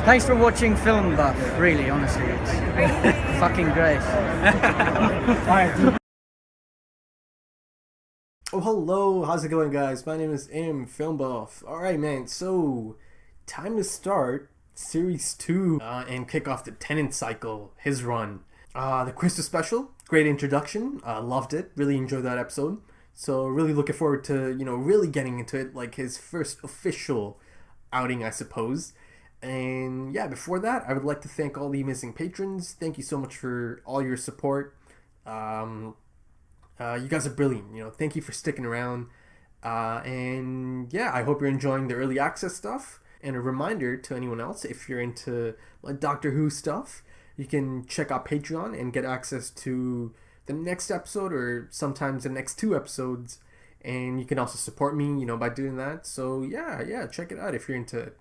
Thanks for watching Film Buff, really, honestly. It's fucking great. Oh, hello, how's it going, guys? My name is Film Buff. Alright, man, so time to start Series 2 and kick off the Tenant cycle, his run. The Christmas special, great introduction, loved it, really enjoyed that episode. So really looking forward to, really getting into it, like his first official outing, I suppose. And yeah, before that, I would like to thank all the amazing patrons. Thank you so much for all your support. You guys are brilliant. Thank you for sticking around. And yeah, I hope you're enjoying the early access stuff. And a reminder to anyone else, if you're into like Doctor Who stuff, you can check out Patreon and get access to the next episode or sometimes the next 2 episodes. And you can also support me, by doing that. So yeah, check it out if you're into it.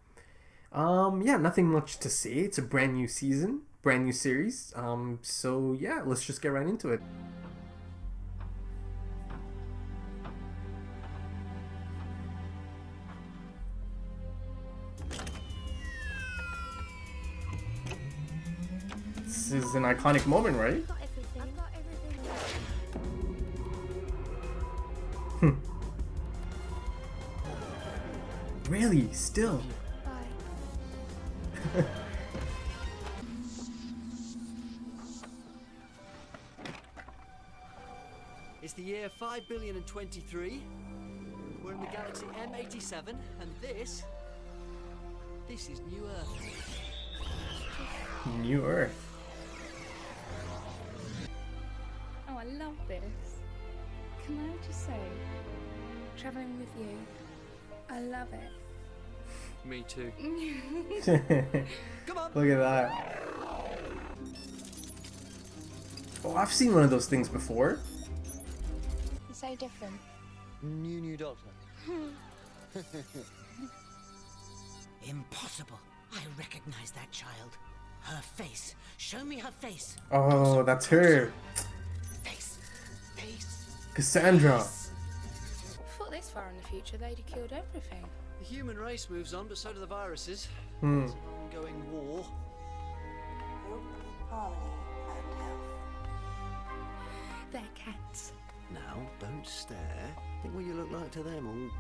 Yeah, nothing much to say. It's a brand new season, brand new series. So yeah, let's just get right into it. This is an iconic moment, right? Really? Still? It's the year 5,023,000,023. We're in the galaxy M87, and this is New Earth. New Earth. Oh, I love this. Can I just say, traveling with you, I love it. Me too. Come on. Look at that. Oh, I've seen one of those things before. It's so different. New Doctor. Impossible. I recognize that child. Her face. Show me her face. Oh, that's her. Face. Cassandra. Thought this far in the future they'd have killed everything. The human race moves on, but so do the viruses. Hmm. It's an ongoing war. Harmony and health. They're cats. Now, don't stare. Think what you look like to them, all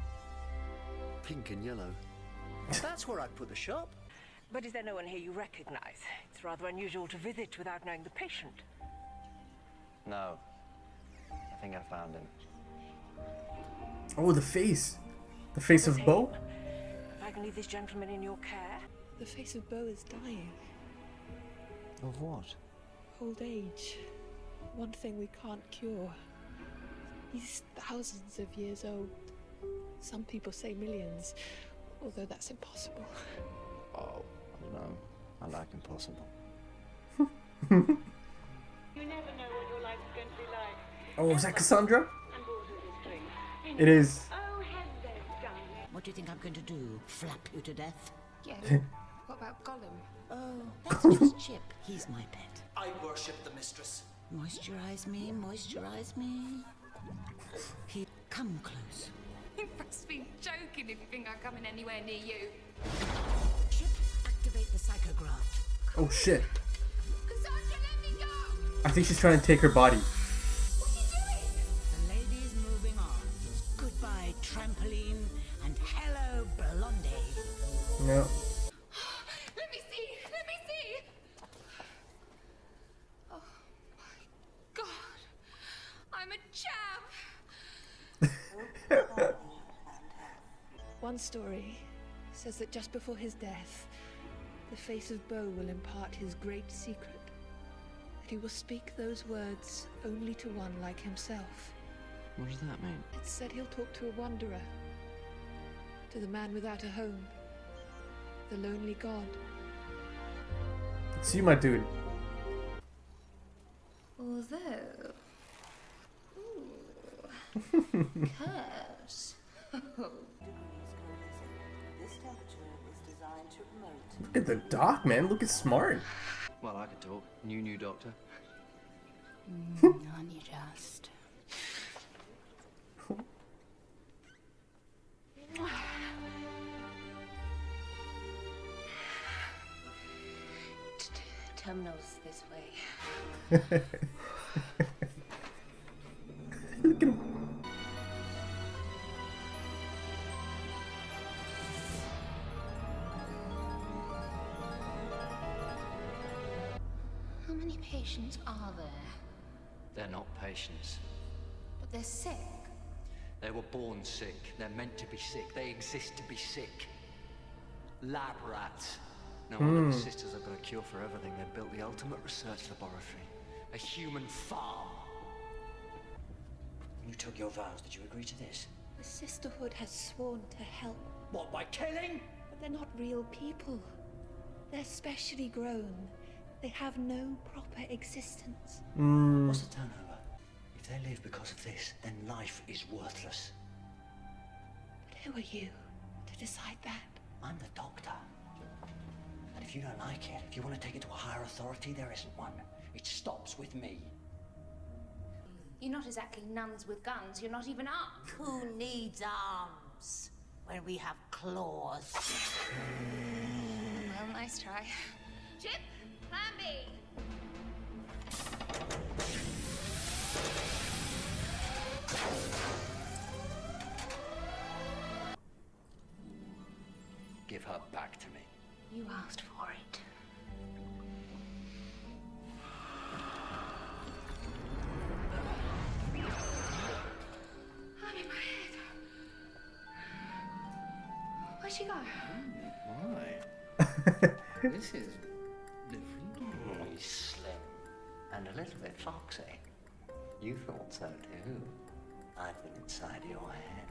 pink and yellow. That's where I'd put the shop. But is there no one here you recognize? It's rather unusual to visit without knowing the patient. No. I think I found him. Oh, the face. The face of Bo? If I can leave this gentleman in your care. The face of Bo is dying. Of what? Old age. One thing we can't cure. He's thousands of years old. Some people say millions, although that's impossible. Oh, I don't know. I like impossible. You never know what your life is going to be like. Oh, is that Cassandra? And water is drink. It is. Oh, hello, darling. What do you think I'm going to do? Flap you to death? Yeah. What about Gollum? Oh, that's just Chip. He's my pet. I worship the mistress. Moisturize me, moisturize me. Come close. You must be joking if you think I'm coming anywhere near you. Chip, activate the psychograph. Oh shit. Cassandra, let me go! I think she's trying to take her body. What are you doing? The lady's moving on. Goodbye, trampoline, and hello, Blondie. No. Let me see! Let me see! Oh my god! I'm a champ! One story says that just before his death, the face of Bo will impart his great secret. That he will speak those words only to one like himself. What does that mean? It's said he'll talk to a wanderer. To the man without a home. The lonely god. It's you, my dude. Although... curse. This temperature is designed to promote. Look at the doc, man. Look, it's smart. Well, I could talk. New Doctor. Aren't you just? terminal's this way. Look at him. How many patients are there? They're not patients. But they're sick. They were born sick. They're meant to be sick. They exist to be sick. Lab rats. No wonder the sisters have got a cure for everything. They built the ultimate research laboratory. A human farm. When you took your vows, did you agree to this? The Sisterhood has sworn to help, What, by killing? but they're not real people. They're specially grown. They have no proper existence. What's the turnover? If they live because of this, then life is worthless. But who are you to decide that? I'm the doctor. And if you don't like it, if you want to take it to a higher authority, there isn't one. It stops with me. You're not exactly nuns with guns. You're not even armed. Who needs arms when we have claws? Well, nice try. Chip, plan B. Give her back to me. You asked for it. I'm in my head. Where'd she go? Why? This is different. He's slim and a little bit foxy. You thought so too. I've been inside your head.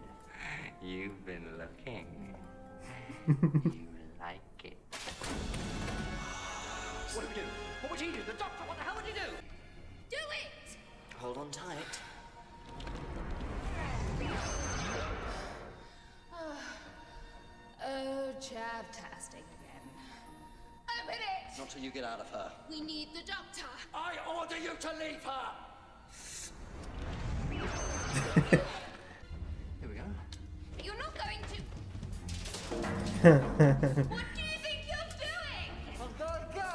You've been looking. You like it. What do we do? What would he do? The doctor, what the hell would he do? Do it! Hold on tight. Oh, chavtastic again. A minute! Not till you get out of her. We need the doctor. I order you to leave her! Here we go. You're not going to... What do you think you're doing? I've got to go!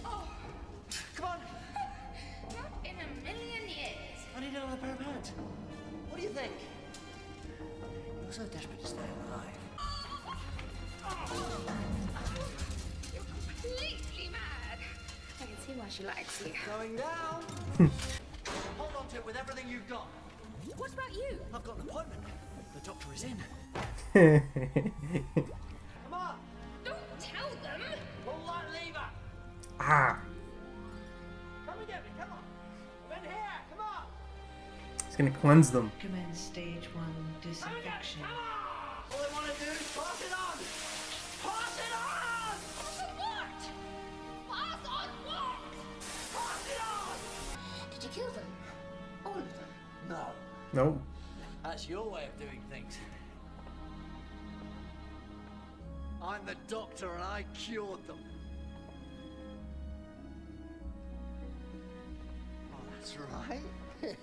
Oh, Come on! not in a million years. I need another pair of hands. What do you think? You're so desperate to stay alive. You're completely mad. I can see why she likes you. Going down! Hold on to it with everything you've got. What about you? I've got an appointment. The doctor is in. Come on! Don't tell them. Pull that lever! Ah, Come and get me, come on! I'm in here, come on! he's gonna cleanse them. Commence stage 1 disinfection. Come on! All I want to do is pass it on! Pass it on! Pass on what? Pass on what? Pass it on! Did you kill them? All of them? No. No. That's your way of doing things. I'm the doctor and I cured them. Oh, that's right.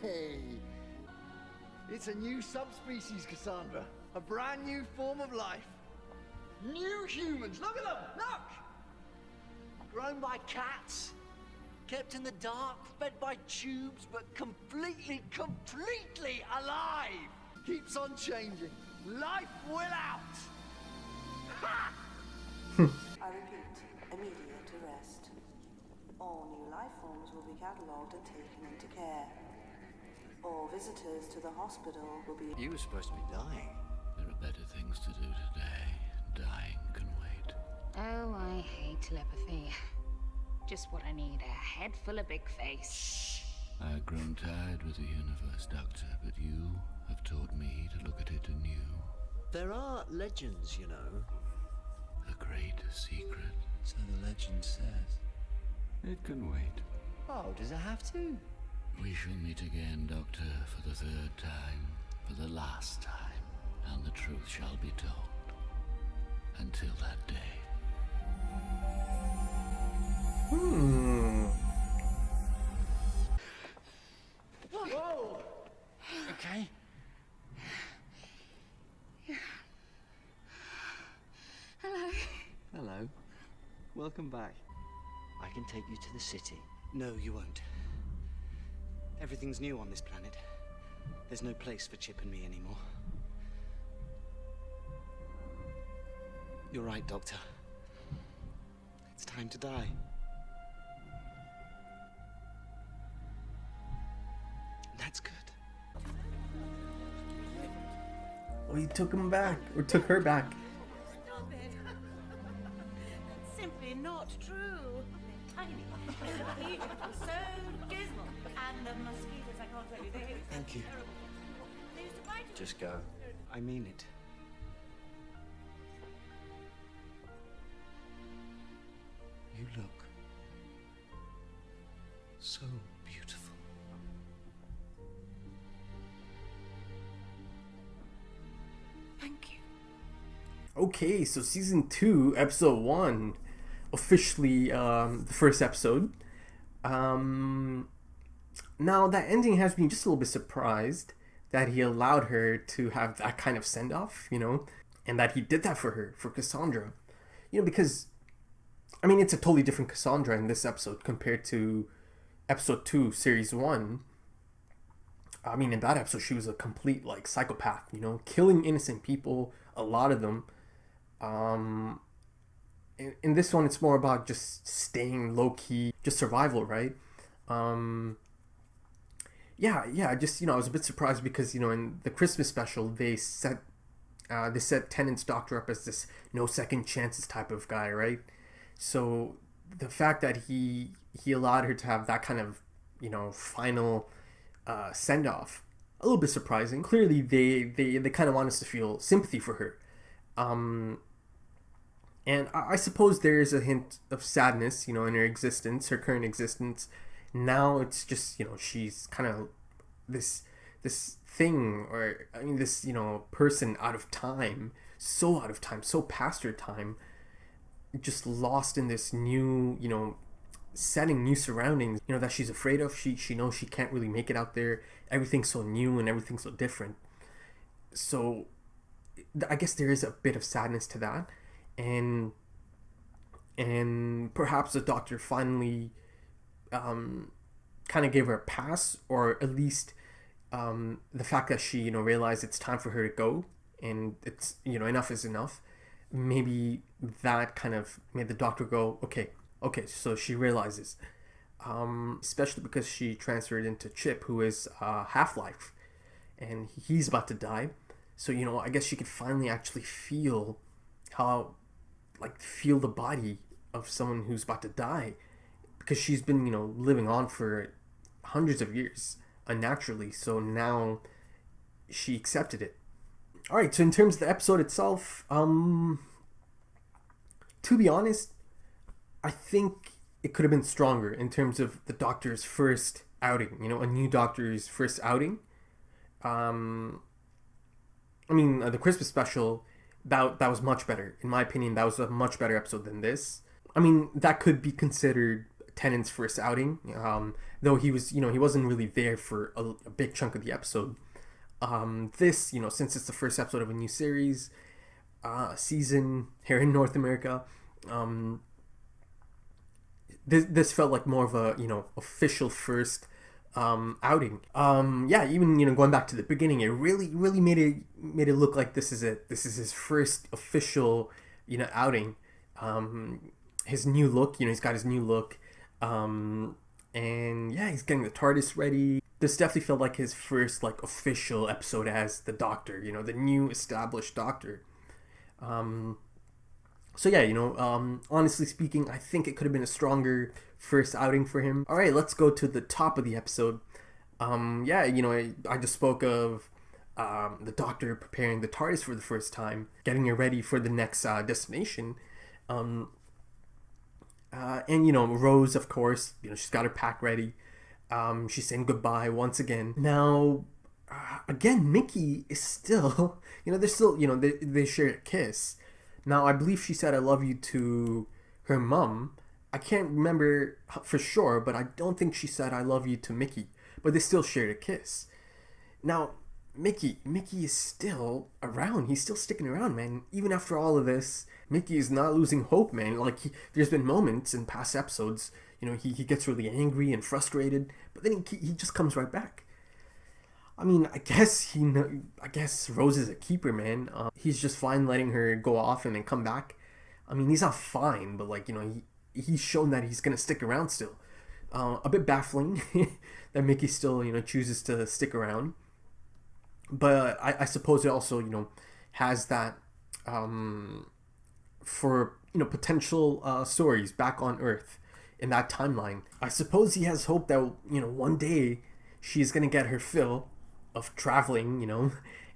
Hey. It's a new subspecies, Cassandra. A brand new form of life. New humans. Look at them. Look. Grown by cats. Kept in the dark, fed by tubes, but completely alive. Keeps on changing. Life will out. Ha! I repeat, immediate arrest. All new life forms will be catalogued and taken into care. All visitors to the hospital will be... You were supposed to be dying. There are better things to do today. Dying can wait. Oh, I hate telepathy. Just what I need, a head full of big face. I have grown tired with the universe, Doctor, but you have taught me to look at it anew. There are legends, you know. A great secret. So the legend says. It can wait. Oh, does it have to? We shall meet again, Doctor, for the third time, for the last time, and the truth shall be told. Until that day. Whoa! Okay. Hello. Hello. Welcome back. I can take you to the city. No, you won't. Everything's new on this planet. There's no place for Chip and me anymore. You're right, Doctor. It's time to die. That's good. Oh, he took him back, or took her back. Stop it. That's simply not true. Tiny. Egypt was so dismal. And the mosquitoes, I can't tell you, they were Thank you. terrible. They used to bite you. Just go. I mean it. You look so beautiful. Thank you. Okay, so season 2, episode 1, officially the first episode. Now that ending has me just a little bit surprised that he allowed her to have that kind of send off, you know, and that he did that for her, for Cassandra, you know, because I mean it's a totally different Cassandra in this episode compared to episode 2, series 1. I mean, in that episode, she was a complete, like, psychopath, you know, killing innocent people, a lot of them. In this one, it's more about just staying low-key, just survival, right? Yeah, just, you know, I was a bit surprised because, you know, in the Christmas special, they set Tennant's doctor up as this no second chances type of guy, right? So the fact that he allowed her to have that kind of, you know, final send off, a little bit surprising. Clearly they kind of want us to feel sympathy for her, and I suppose there is a hint of sadness, you know, in her existence, her current existence. Now it's just, you know, she's kind of this thing, or I mean this, you know, person out of time, so past her time, just lost in this new, you know, setting, new surroundings, you know, that she's afraid of. She knows she can't really make it out there. Everything's so new and everything's so different. So I guess there is a bit of sadness to that, and perhaps the doctor finally kind of gave her a pass, or at least the fact that she, you know, realized it's time for her to go, and it's, you know, enough is enough. Maybe that kind of made the doctor go, okay, so she realizes, especially because she transferred into Chip, who is Half-Life, and he's about to die. So, you know, I guess she could finally actually feel feel the body of someone who's about to die, because she's been, you know, living on for hundreds of years unnaturally. So now she accepted it. All right, so in terms of the episode itself, to be honest, I think it could have been stronger in terms of the Doctor's first outing, you know, a new Doctor's first outing. I mean, the Christmas special, that was much better. In my opinion, that was a much better episode than this. I mean, that could be considered Tennant's first outing, though he was, you know, he wasn't really there for a big chunk of the episode. This, you know, since it's the first episode of a new series, season here in North America, this felt like more of a, you know, official first outing. Yeah, even, you know, going back to the beginning, it really made it look like this is his first official, you know, outing. His new look, you know, he's got his new look, and yeah, he's getting the TARDIS ready. This definitely felt like his first, like, official episode as the Doctor, you know, the new established Doctor. So yeah, you know, honestly speaking, I think it could have been a stronger first outing for him. All right, let's go to the top of the episode. Yeah, you know, I just spoke of the Doctor preparing the TARDIS for the first time, getting it ready for the next destination. And, you know, Rose, of course, you know, she's got her pack ready. She's saying goodbye once again. Now, again, Mickey is still, you know, they're still, you know, they share a kiss. Now, I believe she said I love you to her mom. I can't remember for sure, but I don't think she said I love you to Mickey. But they still shared a kiss. Now, Mickey is still around. He's still sticking around, man. Even after all of this, Mickey is not losing hope, man. Like, there's been moments in past episodes, you know, he gets really angry and frustrated, but then he just comes right back. I mean, I guess Rose is a keeper, man. He's just fine letting her go off and then come back. I mean, he's not fine, but like, you know, he's shown that he's gonna stick around still. A bit baffling that Mickey still, you know, chooses to stick around. But I suppose it also, you know, has that for, you know, potential stories back on Earth in that timeline. I suppose he has hope that, you know, one day she's gonna get her fill of traveling, you know,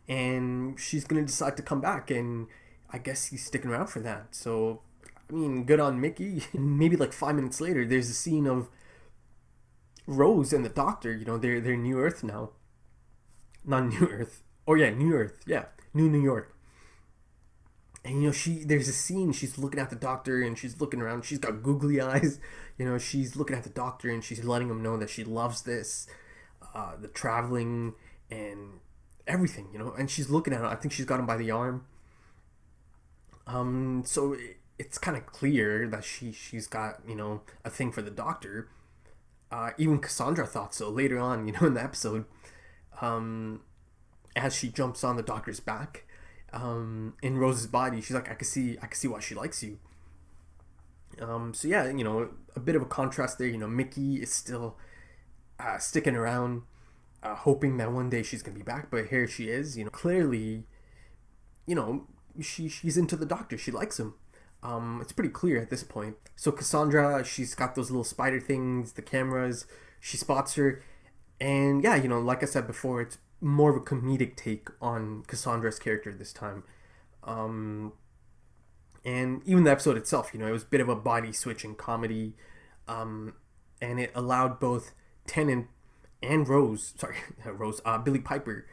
and she's gonna decide to come back, and I guess he's sticking around for that. So, I mean, good on Mickey. Maybe like 5 minutes later, there's a scene of Rose and the Doctor. You know, they're New Earth now. Not New Earth. Oh yeah, New Earth. Yeah, New York. And you know, there's a scene. She's looking at the Doctor and she's looking around. She's got googly eyes. You know, she's looking at the Doctor and she's letting him know that she loves this, the traveling and everything. You know, and she's looking at him. I think she's got him by the arm. So it's kind of clear that she's got, you know, a thing for the Doctor. Even Cassandra thought so later on, you know, in the episode. As she jumps on the Doctor's back, in Rose's body, she's like, I can see why she likes you. So yeah, you know, a bit of a contrast there. You know, Mickey is still sticking around, hoping that one day she's gonna be back, but here she is. You know, clearly, you know, she's into the Doctor. She likes him. It's pretty clear at this point. So Cassandra, she's got those little spider things, the cameras. She spots her, and yeah, you know, like I said before, it's more of a comedic take on Cassandra's character this time. And even the episode itself, you know, it was a bit of a body switching comedy, and it allowed both Tennant and Billie Piper,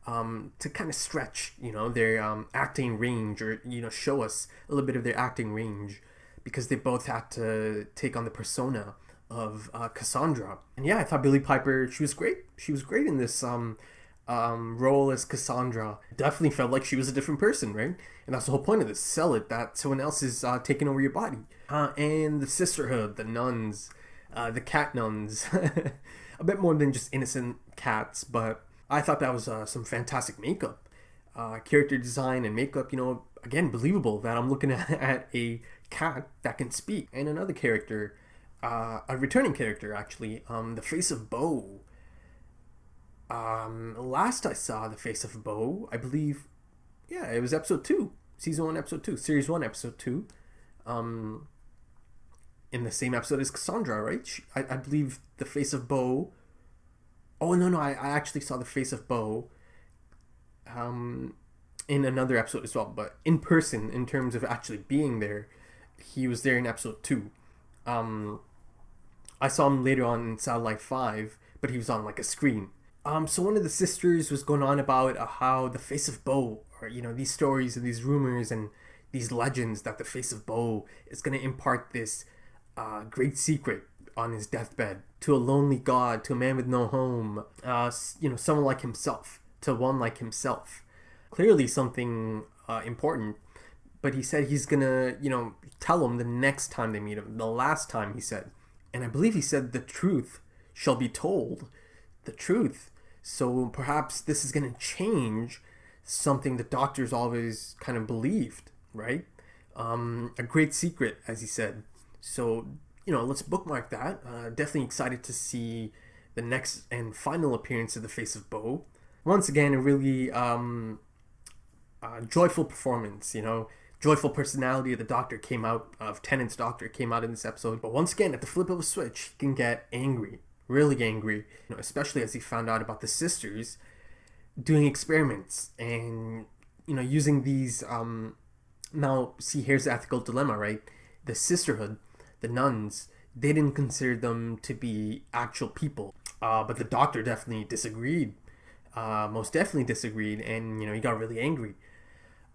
to kind of stretch, you know, their acting range, or, you know, show us a little bit of their acting range, because they both had to take on the persona of Cassandra. And yeah, I thought Billie Piper, she was great. She was great in this role as Cassandra. Definitely felt like she was a different person, right? And that's the whole point of this. Sell it that someone else is taking over your body. And the sisterhood, the nuns, the cat nuns. A bit more than just innocent cats, but I thought that was some fantastic makeup. Character design and makeup, you know, again, believable that I'm looking at a cat that can speak. And another character, a returning character actually, the face of Bo. Last I saw the face of Bo, I believe, yeah, it was episode 2, season 1, episode 2, series 1, episode 2. In the same episode as Cassandra, right? I believe the face of Bo. Oh no, I actually saw the face of Bo in another episode as well, but in person, in terms of actually being there, he was there in episode 2. I saw him later on in Satellite 5, but he was on like a screen. So one of the sisters was going on about how the face of Bo, or, you know, these stories and these rumors and these legends that the face of Bo is going to impart this great secret on his deathbed to a lonely god, to a man with no home, you know, someone like himself, to one like himself. Clearly something important, but he said he's gonna, you know, tell him the next time they meet him, the last time, he said. And I believe he said the truth shall be told. The truth. So perhaps this is gonna change something the Doctor's always kind of believed, right? A great secret, as he said. So, you know, let's bookmark that. Definitely excited to see the next and final appearance of the face of Bo. Once again, a really joyful performance, you know. Joyful personality of the Doctor came out, of Tennant's Doctor came out in this episode. But once again, at the flip of a switch, he can get angry. Really angry. You know, especially as he found out about the sisters doing experiments and, you know, using these... Now, see, here's the ethical dilemma, right? The sisterhood, the nuns, they didn't consider them to be actual people. But the Doctor definitely disagreed. Most definitely disagreed, and, you know, he got really angry.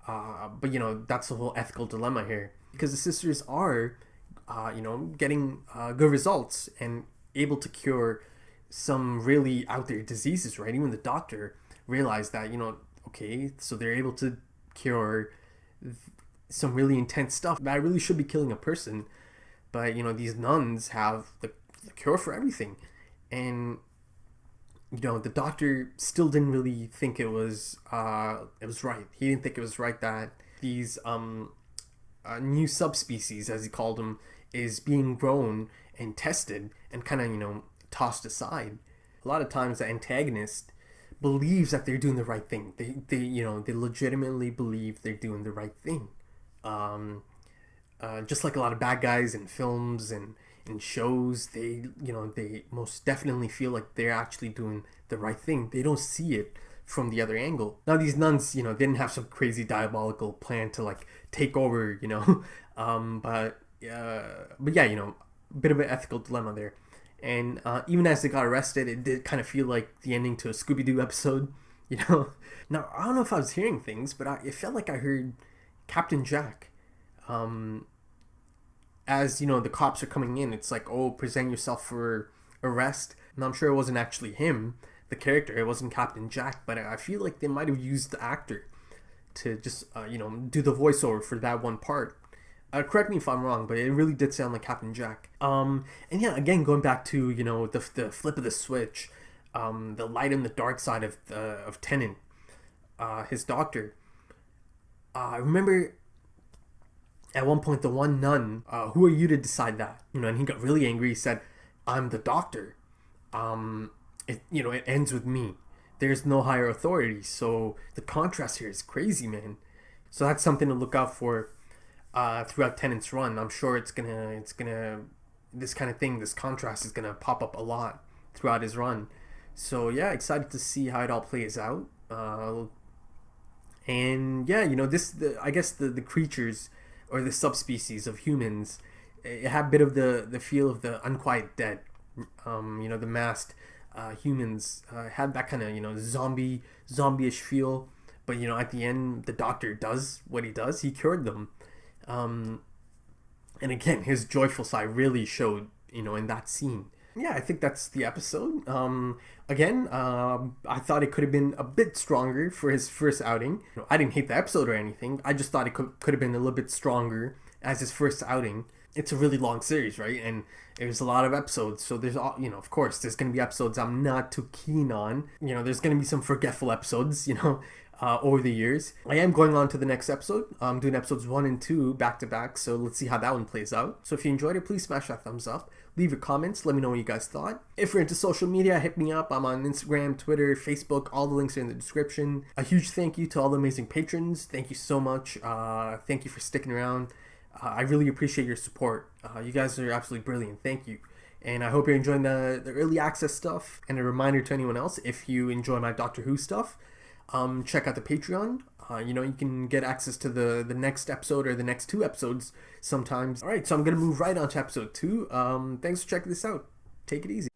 But, you know, that's the whole ethical dilemma here. Because the sisters are, you know, getting good results and able to cure some really out there diseases, right? Even the Doctor realize that, you know, okay, so they're able to cure some really intense stuff that really should be killing a person, but, you know, these nuns have the cure for everything. And, you know, the doctor still didn't really think it was right. He didn't think it was right that these new subspecies, as he called them, is being grown and tested and kind of, you know, tossed aside. A lot of times the antagonist believes that they're doing the right thing. They you know, they legitimately believe they're doing the right thing. Just like a lot of bad guys in films and in shows, they, you know, they most definitely feel like they're actually doing the right thing. They don't see it from the other angle. Now these nuns, you know, didn't have some crazy diabolical plan to like take over, you know, but yeah, you know, a bit of an ethical dilemma there. And even as they got arrested, it did kind of feel like the ending to a Scooby-Doo episode, you know. Now, I don't know if I was hearing things, but it felt like I heard Captain Jack. As, you know, the cops are coming in, it's like, oh, present yourself for arrest. And I'm sure it wasn't actually him, the character. It wasn't Captain Jack, but I feel like they might have used the actor to just, you know, do the voiceover for that one part. Correct me if I'm wrong, but it really did sound like Captain Jack. And yeah, again, going back to, you know, the flip of the switch, the light and the dark side of Tennant, his doctor. I remember at one point the one nun, who are you to decide that? You know, and he got really angry. He said, "I'm the doctor. It, you know, it ends with me. There's no higher authority." So the contrast here is crazy, man. So that's something to look out for throughout Tennant's run. I'm sure it's gonna this kind of thing, this contrast is gonna pop up a lot throughout his run. So yeah, excited to see how it all plays out. And yeah, you know, I guess the creatures or the subspecies of humans, it had a bit of the feel of the Unquiet Dead. You know, the masked humans had that kind of, you know, zombie-ish feel. But, you know, at the end, the doctor does what he does. He cured them. And again, his joyful side really showed, you know, in that scene. Yeah, I think that's the episode. Again, I thought it could have been a bit stronger for his first outing. You know, I didn't hate the episode or anything. I just thought it could have been a little bit stronger as his first outing. It's a really long series, right? And there's a lot of episodes. So there's, you know, of course, there's going to be episodes I'm not too keen on. You know, there's going to be some forgetful episodes, you know, over the years. I am going on to the next episode. I'm doing episodes 1 and 2 back to back. So let's see how that one plays out. So if you enjoyed it, please smash that thumbs up. Leave your comments. Let me know what you guys thought. If you're into social media, hit me up. I'm on Instagram, Twitter, Facebook. All the links are in the description. A huge thank you to all the amazing patrons. Thank you so much. Thank you for sticking around. I really appreciate your support. You guys are absolutely brilliant. Thank you. And I hope you're enjoying the early access stuff. And a reminder to anyone else, if you enjoy my Doctor Who stuff, check out the Patreon. You know, you can get access to the next episode or the next 2 episodes sometimes. Alright, so I'm going to move right on to episode 2. Thanks for checking this out. Take it easy.